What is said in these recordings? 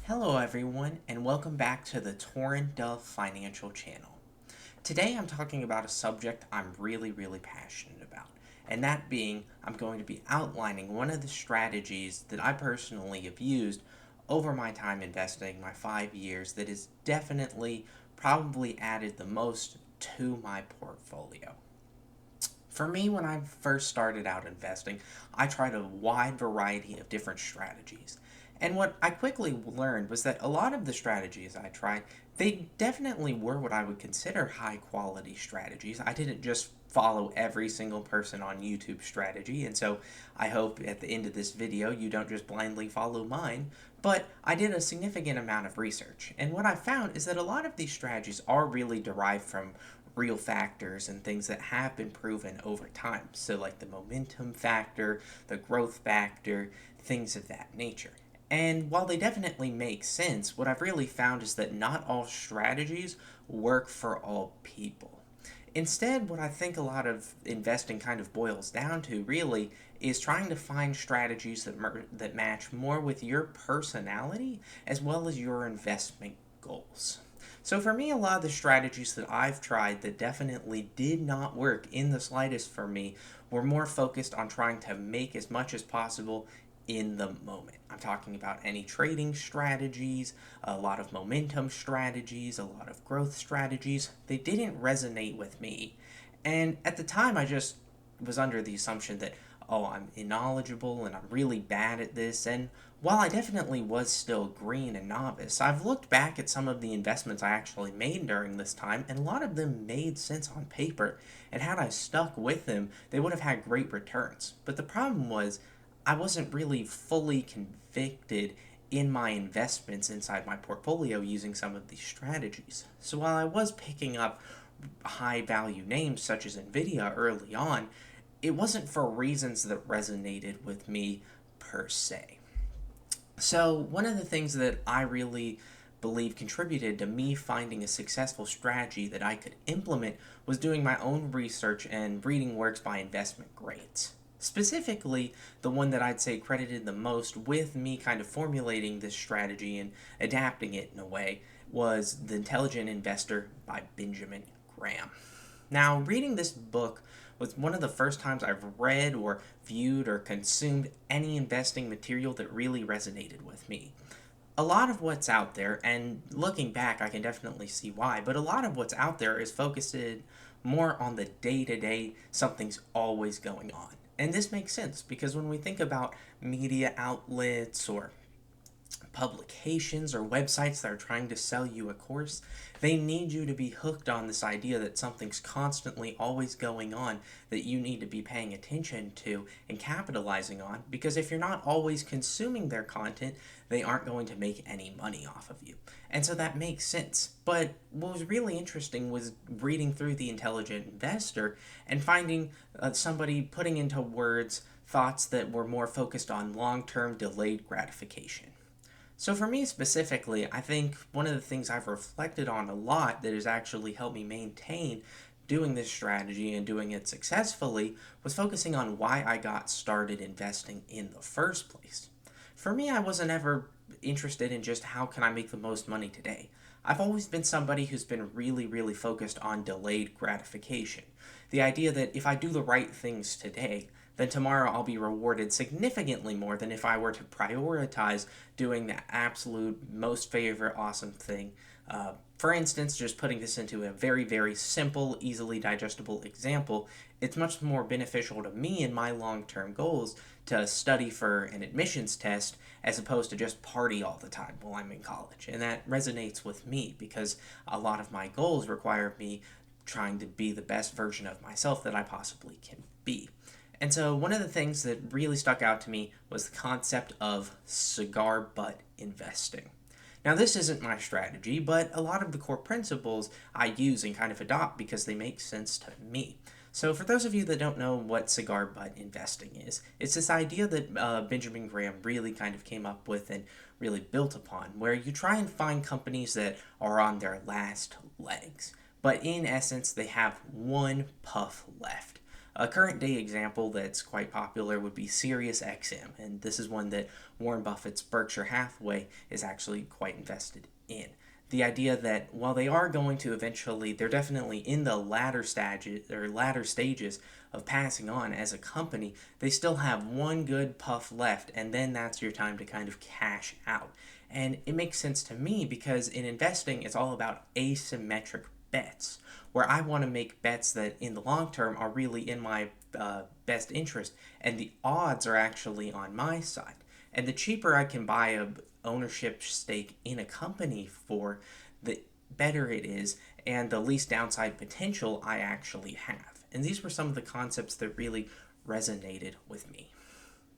Hello, everyone, and welcome back to the Torrent Dove Financial Channel. Today, I'm talking about a subject I'm really passionate about, and that being, I'm going to be outlining one of the strategies that I personally have used over my time investing, my 5 years, that has definitely probably added the most to my portfolio. For me, when I first started out investing, I tried a wide variety of different strategies. And what I quickly learned was that a lot of the strategies I tried, they definitely were what I would consider high quality strategies. I didn't just follow every single person on YouTube strategy, and so I hope at the end of this video you don't just blindly follow mine, but I did a significant amount of research. And what I found is that a lot of these strategies are really derived from real factors and things that have been proven over time. So, like the momentum factor, the growth factor, things of that nature. And while they definitely make sense, what I've really found is that not all strategies work for all people. Instead, what I think a lot of investing kind of boils down to really is trying to find strategies that match more with your personality as well as your investment goals. So for me, a lot of the strategies that I've tried that definitely did not work in the slightest for me were more focused on trying to make as much as possible in the moment. I'm talking about any trading strategies, a lot of momentum strategies, a lot of growth strategies. They didn't resonate with me. And at the time, I just was under the assumption that, oh, I'm knowledgeable and I'm really bad at this. And while I definitely was still green and novice, I've looked back at some of the investments I actually made during this time, and a lot of them made sense on paper. And had I stuck with them, they would have had great returns. But the problem was, I wasn't really fully convicted in my investments inside my portfolio using some of these strategies. So while I was picking up high value names such as Nvidia early on, it wasn't for reasons that resonated with me per se. So, one of the things that I really believe contributed to me finding a successful strategy that I could implement was doing my own research and reading works by investment grades. Specifically, the one that I'd say credited the most with me kind of formulating this strategy and adapting it in a way was The Intelligent Investor by Benjamin Graham. Now, reading this book was one of the first times I've read or viewed or consumed any investing material that really resonated with me. A lot of what's out there, and looking back, I can definitely see why, but a lot of what's out there is focused more on the day to day, something's always going on. And this makes sense because when we think about media outlets or publications or websites that are trying to sell you a course, they need you to be hooked on this idea that something's constantly always going on that you need to be paying attention to and capitalizing on, because if you're not always consuming their content, they aren't going to make any money off of you. And so that makes sense. But what was really interesting was reading through The Intelligent Investor and finding somebody putting into words thoughts that were more focused on long term delayed gratification. So, for me specifically, I think one of the things I've reflected on a lot that has actually helped me maintain doing this strategy and doing it successfully was focusing on why I got started investing in the first place. For me, I wasn't ever interested in just how can I make the most money today. I've always been somebody who's been really focused on delayed gratification. The idea that if I do the right things today, then tomorrow I'll be rewarded significantly more than if I were to prioritize doing the absolute most favorite awesome thing. For instance, just putting this into a very simple, easily digestible example, it's much more beneficial to me and my long term goals to study for an admissions test as opposed to just party all the time while I'm in college. And that resonates with me because a lot of my goals require me trying to be the best version of myself that I possibly can be. And so, one of the things that really stuck out to me was the concept of cigar butt investing. Now, this isn't my strategy, but a lot of the core principles I use and kind of adopt because they make sense to me. So, for those of you that don't know what cigar butt investing is, it's this idea that Benjamin Graham really kind of came up with and really built upon, where you try and find companies that are on their last legs, but in essence, they have one puff left. A current day example that's quite popular would be SiriusXM, and this is one that Warren Buffett's Berkshire Hathaway is actually quite invested in. The idea that while they are going to eventually, they're definitely in the latter stages of passing on as a company, they still have one good puff left, and then that's your time to kind of cash out. And it makes sense to me because in investing, it's all about asymmetric bets, where I want to make bets that in the long term are really in my best interest, and the odds are actually on my side. And the cheaper I can buy a ownership stake in a company for, the better it is, and the least downside potential I actually have. And these were some of the concepts that really resonated with me.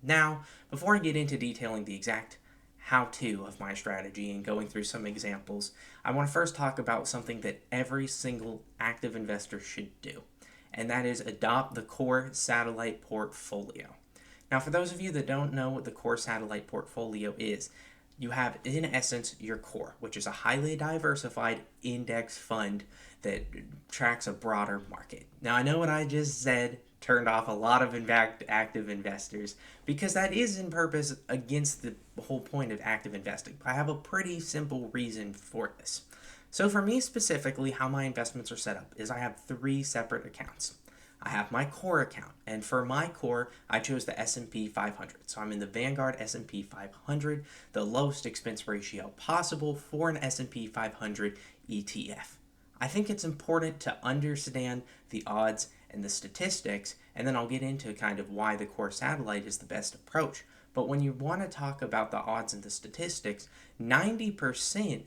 Now, before I get into detailing the exact how-to of my strategy and going through some examples, I want to first talk about something that every single active investor should do, and that is adopt the core satellite portfolio. Now, for those of you that don't know what the core satellite portfolio is, you have, in essence, your core, which is a highly diversified index fund that tracks a broader market. Now, I know what I just said turned off a lot of active investors because that is in purpose against the whole point of active investing. I have a pretty simple reason for this. So for me specifically, how my investments are set up is I have 3 separate accounts. I have my core account, and for my core, I chose the S&P 500. So I'm in the Vanguard S&P 500, the lowest expense ratio possible for an S&P 500 ETF. I think it's important to understand the odds and the statistics, and then I'll get into kind of why the core satellite is the best approach. But when you want to talk about the odds and the statistics, 90%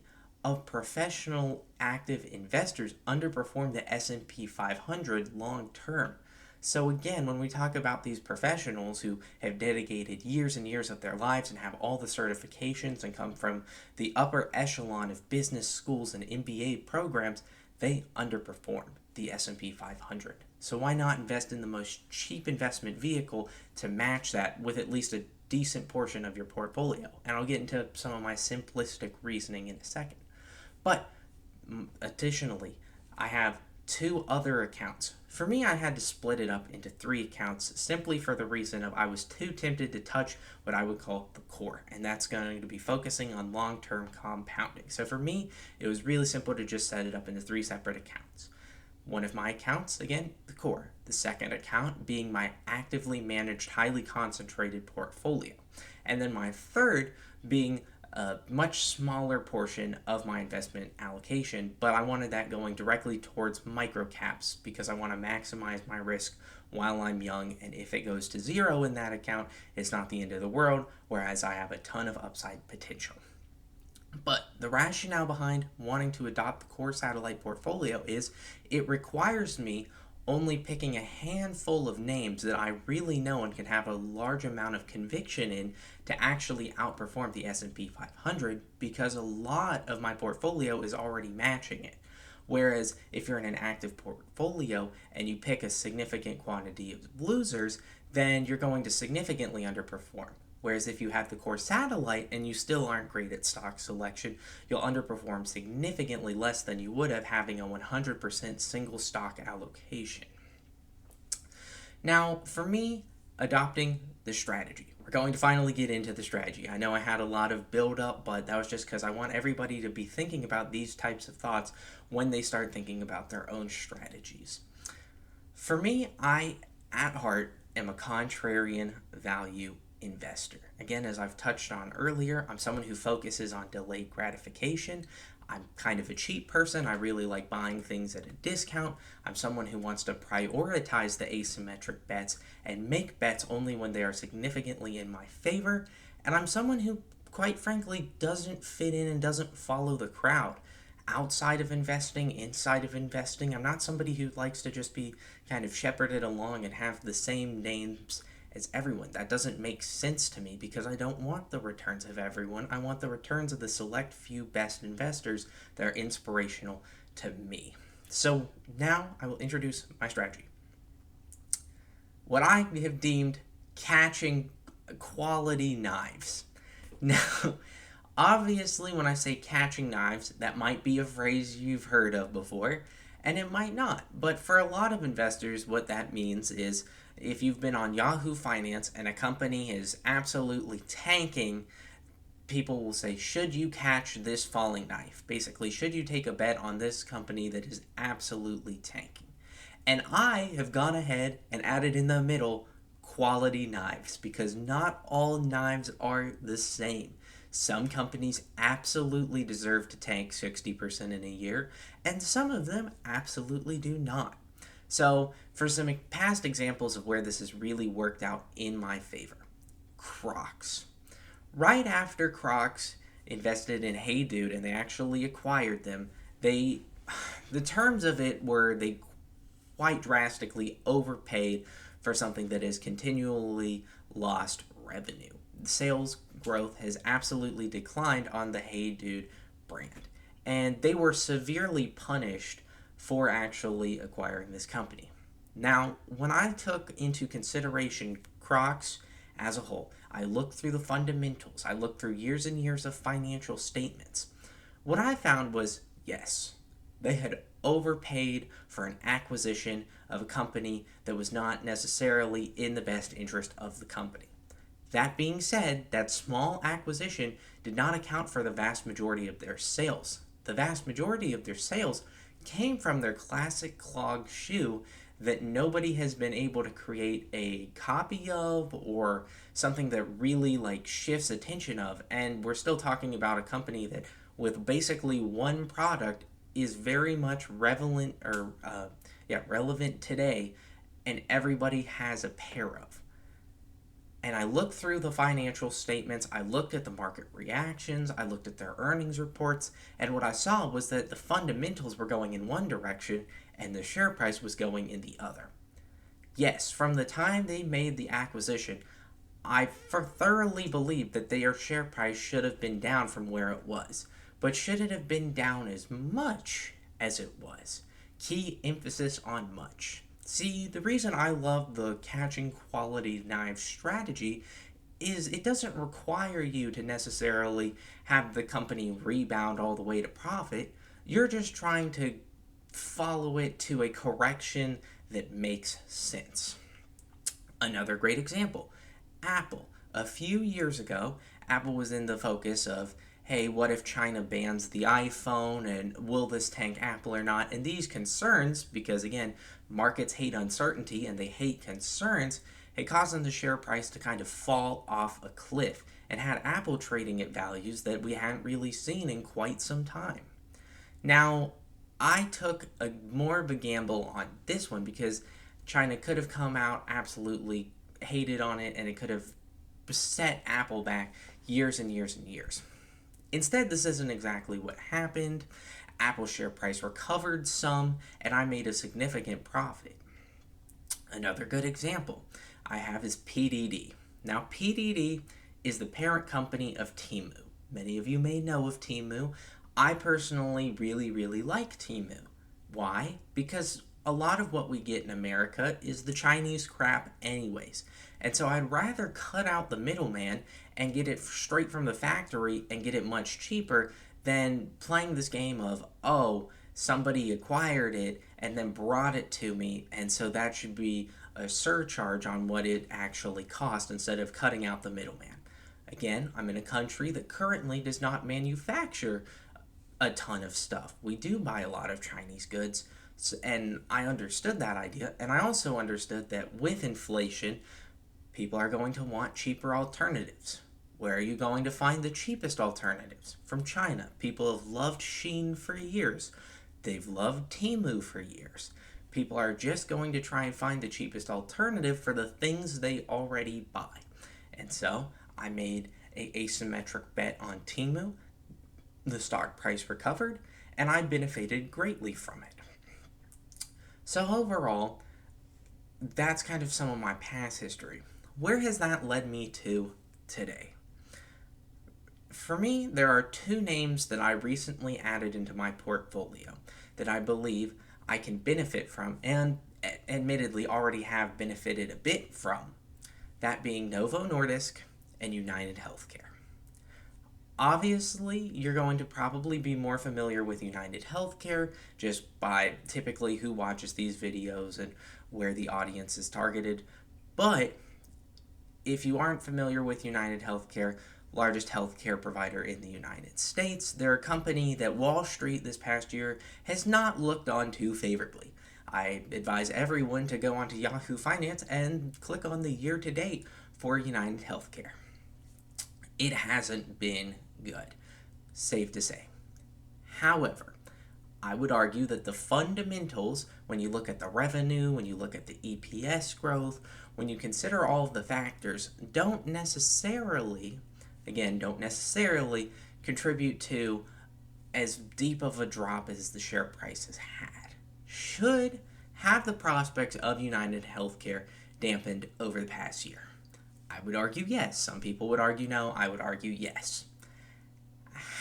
of professional active investors underperform the S&P 500 long term. So again, when we talk about these professionals who have dedicated years and years of their lives and have all the certifications and come from the upper echelon of business schools and MBA programs, they underperform the S&P 500. So why not invest in the most cheap investment vehicle to match that with at least a decent portion of your portfolio? And I'll get into some of my simplistic reasoning in a second. But additionally, I have 2 other accounts. For me, I had to split it up into 3 accounts simply for the reason of I was too tempted to touch what I would call the core, and that's going to be focusing on long-term compounding. So for me, it was really simple to just set it up into 3 separate accounts. One of my accounts, again, the core. The second account being my actively managed, highly concentrated portfolio. And then my third being a much smaller portion of my investment allocation, but I wanted that going directly towards micro caps because I want to maximize my risk while I'm young, and if it goes to 0 in that account, it's not the end of the world, whereas I have a ton of upside potential. But the rationale behind wanting to adopt the core satellite portfolio is it requires me only picking a handful of names that I really know and can have a large amount of conviction in to actually outperform the S&P 500 because a lot of my portfolio is already matching it. Whereas if you're in an active portfolio and you pick a significant quantity of losers, then you're going to significantly underperform. Whereas if you have the core satellite and you still aren't great at stock selection, you'll underperform significantly less than you would have having a 100% single stock allocation. Now, for me, adopting the strategy. We're going to finally get into the strategy. I know I had a lot of build up, but that was just because I want everybody to be thinking about these types of thoughts when they start thinking about their own strategies. For me, I, at heart, am a contrarian value investor. Again, as I've touched on earlier, I'm someone who focuses on delayed gratification. I'm kind of a cheap person. I really like buying things at a discount. I'm someone who wants to prioritize the asymmetric bets and make bets only when they are significantly in my favor. And I'm someone who, quite frankly, doesn't fit in and doesn't follow the crowd. Outside of investing, inside of investing, I'm not somebody who likes to just be kind of shepherded along and have the same names as everyone. That doesn't make sense to me because I don't want the returns of everyone. I want the returns of the select few best investors that are inspirational to me. So now I will introduce my strategy. What I have deemed catching quality knives. Now, obviously when I say catching knives, that might be a phrase you've heard of before. and it might not. But for a lot of investors, what that means is if you've been on Yahoo Finance and a company is absolutely tanking, people will say, should you catch this falling knife? Basically, should you take a bet on this company that is absolutely tanking? And I have gone ahead and added in the middle quality knives because not all knives are the same. Some companies absolutely deserve to tank 60% in a year, and some of them absolutely do not. So, for some past examples of where this has really worked out in my favor, Crocs. Right after Crocs invested in Hey Dude and they actually acquired them, they the terms of it were they quite drastically overpaid for something that has continually lost revenue. Sales growth has absolutely declined on the Hey Dude brand, and they were severely punished for actually acquiring this company. Now, when I took into consideration Crocs as a whole, I looked through the fundamentals, I looked through years and years of financial statements. What I found was yes, they had overpaid for an acquisition of a company that was not necessarily in the best interest of the company. That being said, that small acquisition did not account for the vast majority of their sales. The vast majority of their sales came from their classic clog shoe that nobody has been able to create a copy of or something that really like shifts attention of. And we're still talking about a company that with basically one product is very much relevant today, and everybody has a pair of. And I looked through the financial statements, I looked at the market reactions, I looked at their earnings reports, and what I saw was that the fundamentals were going in one direction and the share price was going in the other. Yes, from the time they made the acquisition, I thoroughly believe that their share price should have been down from where it was. But should it have been down as much as it was? Key emphasis on much. See, the reason I love the catching quality knife strategy is it doesn't require you to necessarily have the company rebound all the way to profit. You're just trying to follow it to a correction that makes sense. Another great example, Apple. A few years ago, Apple was in the focus of, hey, what if China bans the iPhone and will this tank Apple or not? And these concerns, because again, markets hate uncertainty and they hate concerns, it caused the share price to kind of fall off a cliff and had Apple trading at values that we hadn't really seen in quite some time. Now, I took a more of a gamble on this one because China could have come out absolutely hated on it and it could have set Apple back years and years and years. Instead, this isn't exactly what happened. Apple's share price recovered some, and I made a significant profit. Another good example I have is PDD. Now, PDD is the parent company of Temu. Many of you may know of Temu. I personally really like Temu. Why? Because a lot of what we get in America is the Chinese crap anyways. And so I'd rather cut out the middleman and get it straight from the factory and get it much cheaper than playing this game of, oh, somebody acquired it and then brought it to me, and so that should be a surcharge on what it actually cost instead of cutting out the middleman. Again, I'm in a country that currently does not manufacture a ton of stuff. We do buy a lot of Chinese goods, and I understood that idea, and I also understood that with inflation, people are going to want cheaper alternatives. Where are you going to find the cheapest alternatives? From China. People have loved Shein for years. They've loved Temu for years. People are just going to try and find the cheapest alternative for the things they already buy. And so I made an asymmetric bet on Temu. The stock price recovered, and I benefited greatly from it. So overall, that's kind of some of my past history. Where has that led me to today? For me, there are two names that I recently added into my portfolio that I believe I can benefit from and admittedly already have benefited a bit from. That being Novo Nordisk and United Healthcare. Obviously, you're going to probably be more familiar with United Healthcare just by typically who watches these videos and where the audience is targeted. But if you aren't familiar with United Healthcare, largest healthcare provider in the United States, they're a company that Wall Street this past year has not looked on too favorably. I advise everyone to go onto Yahoo Finance and click on the year to date for United Healthcare. It hasn't been good, safe to say. However, I would argue that the fundamentals, when you look at the revenue, when you look at the EPS growth, when you consider all of the factors, don't necessarily contribute to as deep of a drop as the share price has had. Should have the prospects of United Healthcare dampened over the past year? I would argue yes. Some people would argue no. I would argue yes.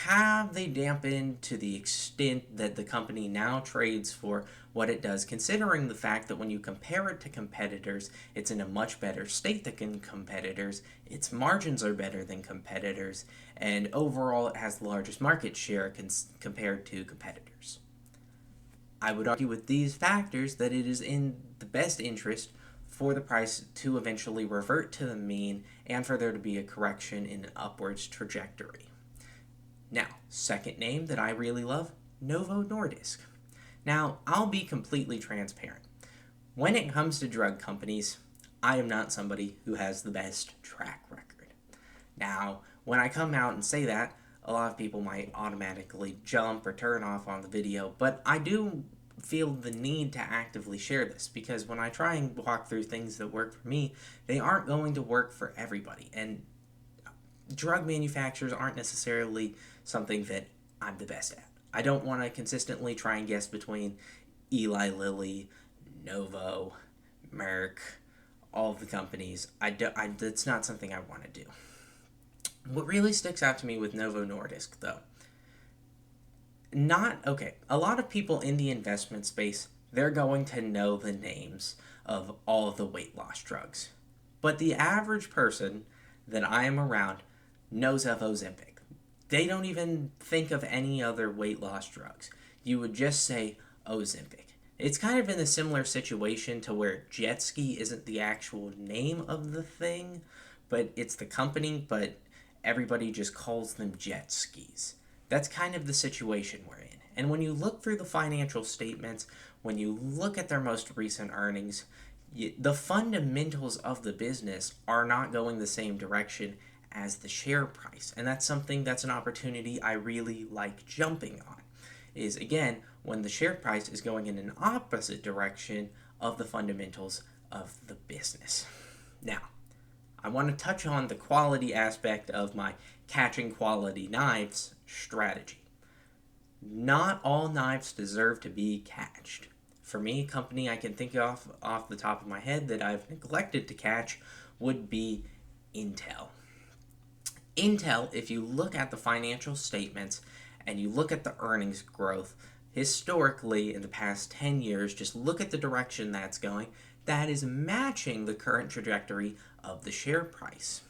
Have they dampened to the extent that the company now trades for what it does, considering the fact that when you compare it to competitors, it's in a much better state than competitors, its margins are better than competitors, and overall it has the largest market share compared to competitors? I would argue with these factors that it is in the best interest for the price to eventually revert to the mean and for there to be a correction in an upwards trajectory. Now, second name that I really love, Novo Nordisk. Now, I'll be completely transparent. When it comes to drug companies, I am not somebody who has the best track record. Now, when I come out and say that, a lot of people might automatically jump or turn off on the video, but I do feel the need to actively share this because when I try and walk through things that work for me, they aren't going to work for everybody. And drug manufacturers aren't necessarily something that I'm the best at. I don't want to consistently try and guess between Eli Lilly, Novo, Merck, all of the companies. That's not something I want to do. What really sticks out to me with Novo Nordisk, though, a lot of people in the investment space, they're going to know the names of all of the weight loss drugs. But the average person that I am around knows of Ozempic. They don't even think of any other weight loss drugs. You would just say Ozempic. It's kind of in a similar situation to where jet ski isn't the actual name of the thing, but it's the company, but everybody just calls them jet skis. That's kind of the situation we're in. And when you look through the financial statements, when you look at their most recent earnings, the fundamentals of the business are not going the same direction as the share price. And that's an opportunity I really like jumping on. Is again, when the share price is going in an opposite direction of the fundamentals of the business. Now, I want to touch on the quality aspect of my catching quality knives strategy. Not all knives deserve to be catched. For me, a company I can think of off the top of my head that I've neglected to catch would be Intel. Intel, if you look at the financial statements and you look at the earnings growth, historically in the past 10 years, just look at the direction that's going, that is matching the current trajectory of the share price.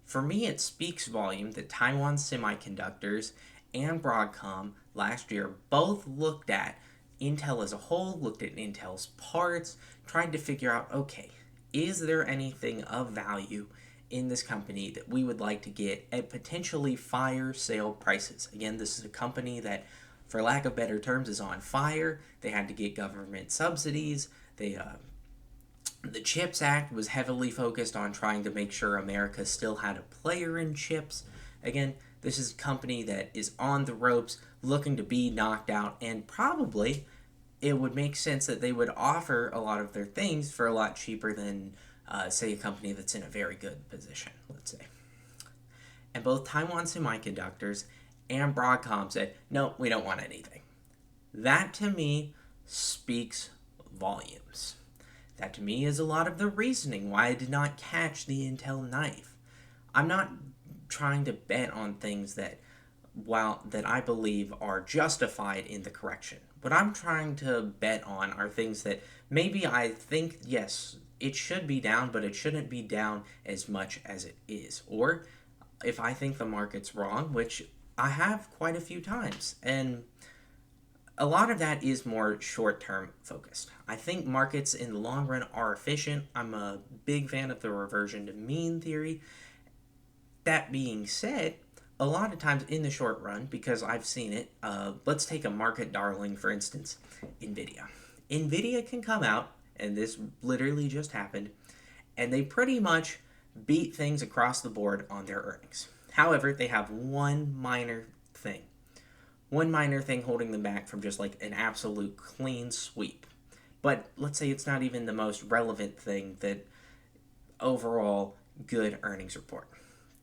For me, it speaks volume that Taiwan Semiconductors and Broadcom last year both looked at Intel as a whole, looked at Intel's parts, tried to figure out, okay, is there anything of value in this company that we would like to get at potentially fire sale prices? Again, this is a company that, for lack of better terms, is on fire. They had to get government subsidies. The CHIPS Act was heavily focused on trying to make sure America still had a player in chips. Again, this is a company that is on the ropes, looking to be knocked out, and probably it would make sense that they would offer a lot of their things for a lot cheaper than, say, a company that's in a very good position, let's say. And both Taiwan Semiconductors and Broadcom said, no, we don't want anything. That, to me, speaks volumes. That, to me, is a lot of the reasoning why I did not catch the Intel knife. I'm not trying to bet on things that I believe are justified in the correction. What I'm trying to bet on are things that maybe I think, yes, it should be down, but it shouldn't be down as much as it is. Or if I think the market's wrong, which I have quite a few times. And a lot of that is more short term focused. I think markets in the long run are efficient. I'm a big fan of the reversion to mean theory. That being said, a lot of times in the short run, because I've seen it, let's take a market darling, for instance, NVIDIA. NVIDIA can come out, and this literally just happened, and they pretty much beat things across the board on their earnings. However, they have one minor thing holding them back from just like an absolute clean sweep. But let's say it's not even the most relevant thing that overall good earnings report.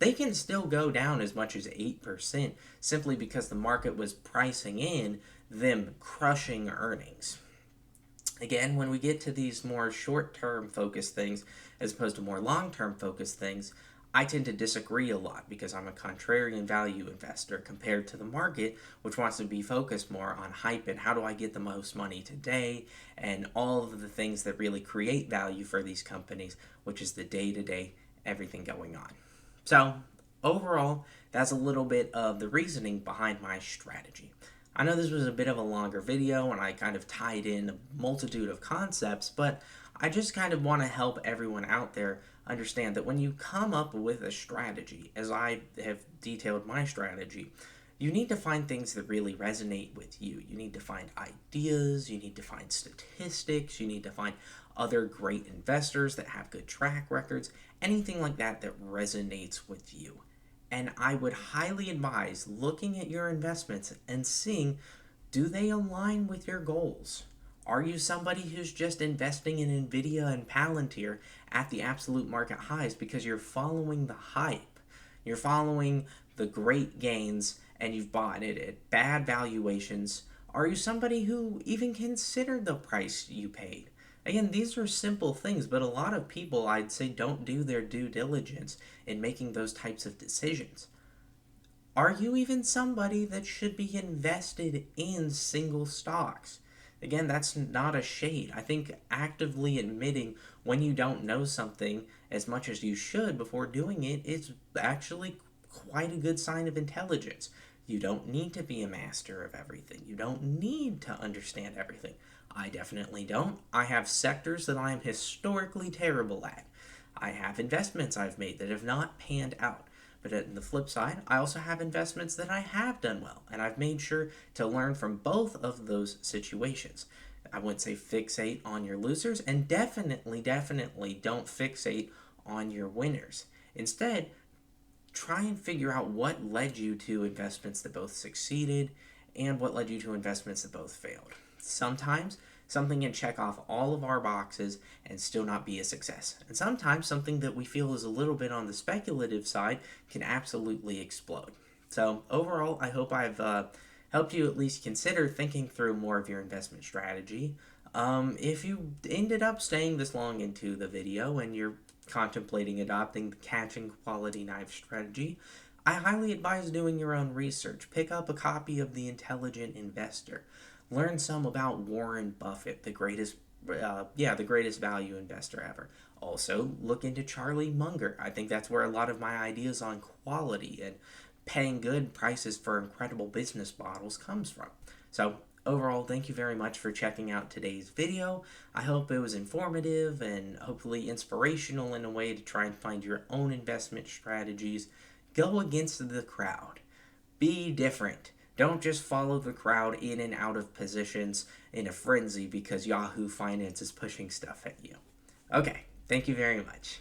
They can still go down as much as 8% simply because the market was pricing in them crushing earnings. Again, when we get to these more short-term focused things as opposed to more long-term focused things, I tend to disagree a lot because I'm a contrarian value investor compared to the market, which wants to be focused more on hype and how do I get the most money today and all of the things that really create value for these companies, which is the day-to-day everything going on. So, overall, that's a little bit of the reasoning behind my strategy. I know this was a bit of a longer video and I kind of tied in a multitude of concepts, but I just kind of want to help everyone out there understand that when you come up with a strategy, as I have detailed my strategy, you need to find things that really resonate with you. You need to find ideas, you need to find statistics, you need to find other great investors that have good track records, anything like that that resonates with you. And I would highly advise looking at your investments and seeing, do they align with your goals? Are you somebody who's just investing in NVIDIA and Palantir at the absolute market highs because you're following the hype? You're following the great gains and you've bought it at bad valuations. Are you somebody who even considered the price you paid? Again, these are simple things, but a lot of people, I'd say, don't do their due diligence in making those types of decisions. Are you even somebody that should be invested in single stocks? Again, that's not a shade. I think actively admitting when you don't know something as much as you should before doing it is actually quite a good sign of intelligence. You don't need to be a master of everything. You don't need to understand everything. I definitely don't. I have sectors that I am historically terrible at. I have investments I've made that have not panned out. But on the flip side, I also have investments that I have done well, and I've made sure to learn from both of those situations. I wouldn't say fixate on your losers, and definitely don't fixate on your winners. Instead, try and figure out what led you to investments that both succeeded and what led you to investments that both failed. Sometimes something can check off all of our boxes and still not be a success. And sometimes something that we feel is a little bit on the speculative side can absolutely explode. So overall, I hope I've helped you at least consider thinking through more of your investment strategy. If you ended up staying this long into the video and you're contemplating adopting the catching quality knife strategy, I highly advise doing your own research. Pick up a copy of The Intelligent Investor. Learn some about Warren Buffett, the greatest value investor ever. Also, look into Charlie Munger. I think that's where a lot of my ideas on quality and paying good prices for incredible business models comes from. So, overall, thank you very much for checking out today's video. I hope it was informative and hopefully inspirational in a way to try and find your own investment strategies. Go against the crowd. Be different. Don't just follow the crowd in and out of positions in a frenzy because Yahoo Finance is pushing stuff at you. Okay, thank you very much.